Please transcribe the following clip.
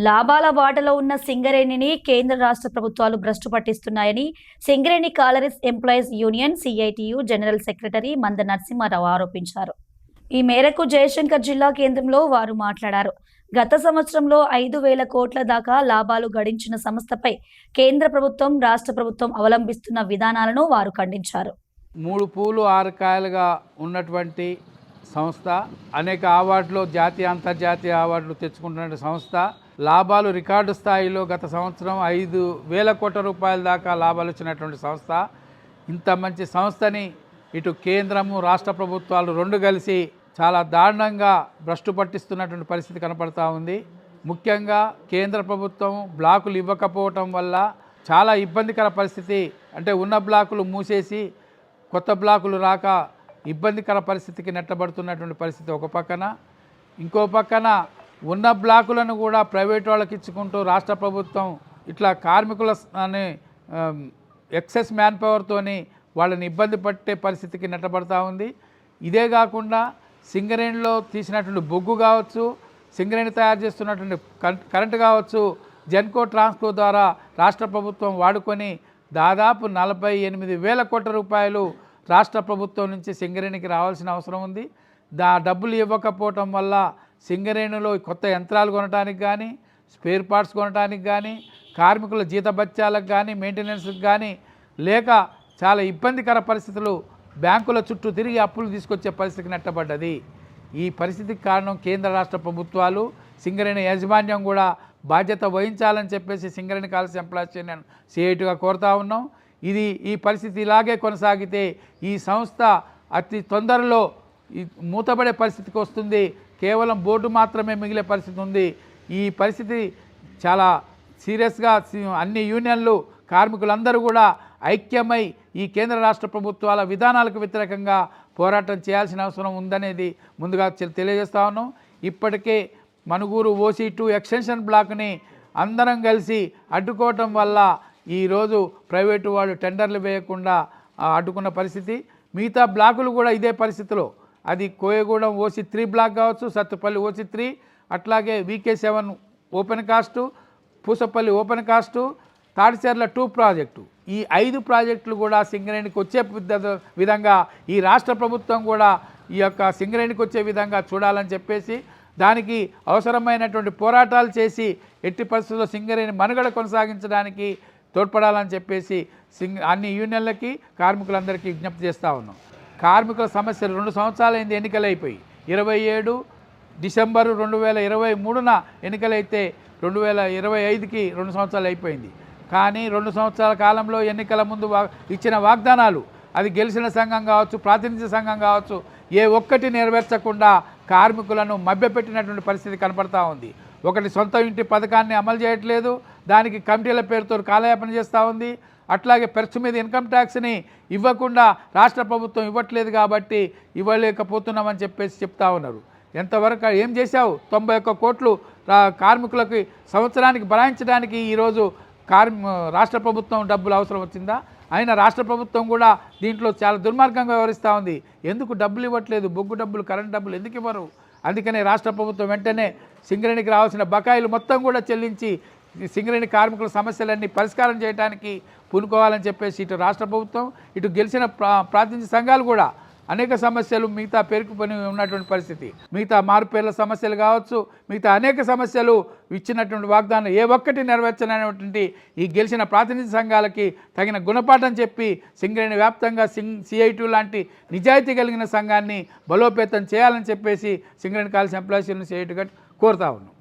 లాభాల బాటలో ఉన్న సింగరేణిని కేంద్ర రాష్ట్ర ప్రభుత్వాలు భ్రష్టు పట్టిస్తున్నాయని Singareni collieries employees union CITU general secretary Manda Narasimha Rao ఆరోపించారు. ఈ మేరకు జయశంకర్ జిల్లా కేంద్రంలో వారు మాట్లాడారు. గత సంవత్సరంలో 5,000 కోట్ల దాకా లాభాలు గడించిన సంస్థపై కేంద్ర ప్రభుత్వం, రాష్ట్ర ప్రభుత్వం అవలంబిస్తున్న విధానాలను వారు ఖండించారు. 3 పూలు 6 కాయలుగా ఉన్నటువంటి సంస్థ, అనేక అవార్డులు, జాతీయ అంతర్జాతీయ అవార్డులు తెచ్చుకుంటున్న సంస్థ, లాభాలు రికార్డు స్థాయిలో గత సంవత్సరం 5,000 కోట్ల రూపాయల దాకా లాభాలు వచ్చినటువంటి సంస్థ. ఇంత మంచి సంస్థని ఇటు కేంద్రము, రాష్ట్ర ప్రభుత్వాలు రెండు కలిసి చాలా దారుణంగా భ్రష్టు పట్టిస్తున్నటువంటి పరిస్థితి కనపడతా ఉంది. ముఖ్యంగా కేంద్ర ప్రభుత్వం బ్లాకులు ఇవ్వకపోవటం వల్ల చాలా ఇబ్బందికర పరిస్థితి. అంటే ఉన్న బ్లాకులు మూసేసి కొత్త బ్లాకులు రాక ఇబ్బందికర పరిస్థితికి నెట్టబడుతున్నటువంటి పరిస్థితి ఒక పక్కన. ఇంకో పక్కన ఉన్న బ్లాకులను కూడా ప్రైవేట్ వాళ్ళకి ఇచ్చుకుంటూ రాష్ట్ర ప్రభుత్వం ఇట్లా కార్మికుల అనే ఎక్సెస్ మ్యాన్ పవర్తోని వాళ్ళని ఇబ్బంది పట్టే పరిస్థితికి నెట్టబడతా ఉంది. ఇదే కాకుండా సింగరేణిలో తీసినటువంటి బొగ్గు కావచ్చు, సింగరేణి తయారు చేస్తున్నటువంటి కరెంటు కావచ్చు, జెన్కో ట్రాన్స్కో ద్వారా రాష్ట్ర ప్రభుత్వం వాడుకొని దాదాపు 48,000 కోట్ల రూపాయలు రాష్ట్ర ప్రభుత్వం నుంచి సింగరేణికి రావాల్సిన అవసరం ఉంది. డబ్బులు ఇవ్వకపోవటం వల్ల సింగరేణిలో కొత్త యంత్రాలు కొనడానికి కానీ, స్పేర్ పార్ట్స్ కొనడానికి కానీ, కార్మికుల జీతభత్యాలకు కానీ, మెయింటెనెన్స్కి కానీ లేక చాలా ఇబ్బందికర పరిస్థితులు, బ్యాంకుల చుట్టూ తిరిగి అప్పులు తీసుకొచ్చే పరిస్థితికి నెట్టబడ్డది. ఈ పరిస్థితికి కారణం కేంద్ర రాష్ట్ర ప్రభుత్వాలు, సింగరేణి యాజమాన్యం కూడా బాధ్యత వహించాలని చెప్పేసి సింగరేణి కాలరీస్ ఎంప్లాయీస్ యూనియన్ సిఐటిగా కోరుతా ఉన్నాం. ఈ పరిస్థితి ఇలాగే కొనసాగితే ఈ సంస్థ అతి తొందరలో మూతపడే పరిస్థితికి వస్తుంది. కేవలం బోర్డు మాత్రమే మిగిలే పరిస్థితి ఉంది. ఈ పరిస్థితి చాలా సీరియస్గా అన్ని యూనియన్లు, కార్మికులందరూ కూడా ఐక్యమై ఈ కేంద్ర రాష్ట్ర ప్రభుత్వాల విధానాలకు వ్యతిరేకంగా పోరాటం చేయాల్సిన అవసరం ఉందనేది ముందుగా తెలియజేస్తా ఉన్నాం. ఇప్పటికే మనుగూరు OC2 ఎక్స్టెన్షన్ బ్లాక్ని అందరం కలిసి అడ్డుకోవటం వల్ల ఈరోజు ప్రైవేటు వాళ్ళు టెండర్లు వేయకుండా అడ్డుకున్న పరిస్థితి. మిగతా బ్లాకులు కూడా ఇదే పరిస్థితిలో, అది కోయగూడెం OC3 బ్లాక్ కావచ్చు, సత్తుపల్లి OC3, అట్లాగే VK7 open cost, Pusapalli open cost, Tadicherla 2 project, ఈ 5 ప్రాజెక్టులు కూడా సింగరేణికి వచ్చే విధంగా ఈ రాష్ట్ర ప్రభుత్వం కూడా ఈ యొక్క సింగరేణికి వచ్చే విధంగా చూడాలని చెప్పేసి, దానికి అవసరమైనటువంటి పోరాటాలు చేసి ఎట్టి పరిస్థితుల్లో సింగరేణి మనుగడ కొనసాగించడానికి తోడ్పడాలని చెప్పేసి అన్ని యూనియన్లకి, కార్మికులందరికీ విజ్ఞప్తి చేస్తూ ఉన్నాం. కార్మికుల సమస్యలు 2 సంవత్సరాలైంది ఎన్నికలైపోయి. 27 డిసెంబరు 2023న ఎన్నికలైతే 2025కి 2 సంవత్సరాలు అయిపోయింది. కానీ 2 సంవత్సరాల కాలంలో ఎన్నికల ముందు ఇచ్చిన వాగ్దానాలు, అది గెలిచిన సంఘం కావచ్చు, ప్రాతినిధ్య సంఘం కావచ్చు, ఏ ఒక్కటి నెరవేర్చకుండా కార్మికులను మభ్యపెట్టినటువంటి పరిస్థితి కనపడతా ఉంది. ఒకటి సొంత ఇంటి పథకాన్ని అమలు చేయట్లేదు, దానికి కమిటీల పేరుతో కాలయాపన చేస్తూ ఉంది. అట్లాగే పెర్చు మీద ఇన్కమ్ ట్యాక్స్ని ఇవ్వకుండా రాష్ట్ర ప్రభుత్వం ఇవ్వట్లేదు కాబట్టి ఇవ్వలేకపోతున్నామని చెప్పేసి చెప్తా ఉన్నారు. ఎంతవరకు ఏం చేశావు? 91 కోట్లు కార్మికులకి సంవత్సరానికి భరాయించడానికి ఈరోజు రాష్ట్ర ప్రభుత్వం డబ్బులు అవసరం వచ్చిందా? అయినా రాష్ట్ర ప్రభుత్వం కూడా దీంట్లో చాలా దుర్మార్గంగా వ్యవహరిస్తూ ఉంది. ఎందుకు డబ్బులు ఇవ్వట్లేదు? బొగ్గు డబ్బులు, కరెంట్ డబ్బులు ఎందుకు ఇవ్వరు? అందుకనే రాష్ట్ర ప్రభుత్వం వెంటనే సింగరేణికి రావాల్సిన బకాయిలు మొత్తం కూడా చెల్లించి సింగరేణి కార్మికుల సమస్యలన్నీ పరిష్కారం చేయడానికి పూనుకోవాలని చెప్పేసి ఇటు రాష్ట్ర ప్రభుత్వం, ఇటు గెలిచిన ప్రాతినిధ్య సంఘాలు కూడా అనేక సమస్యలు మిగతా పేరుకుపోయి ఉన్నటువంటి పరిస్థితి, మిగతా మారుపేర్ల సమస్యలు కావచ్చు, మిగతా అనేక సమస్యలు ఇచ్చినటువంటి వాగ్దానం ఏ ఒక్కటి నెరవేర్చనటువంటి ఈ గెలిచిన ప్రాతినిధ్య సంఘాలకి తగిన గుణపాఠం చెప్పి సింగరేణి వ్యాప్తంగా CITU లాంటి నిజాయితీ కలిగిన సంఘాన్ని బలోపేతం చేయాలని చెప్పేసి సింగరేణి కాలరీస్ ఎంప్లాయీస్ యూనియన్ CITUగా కోరుతా ఉన్నాం.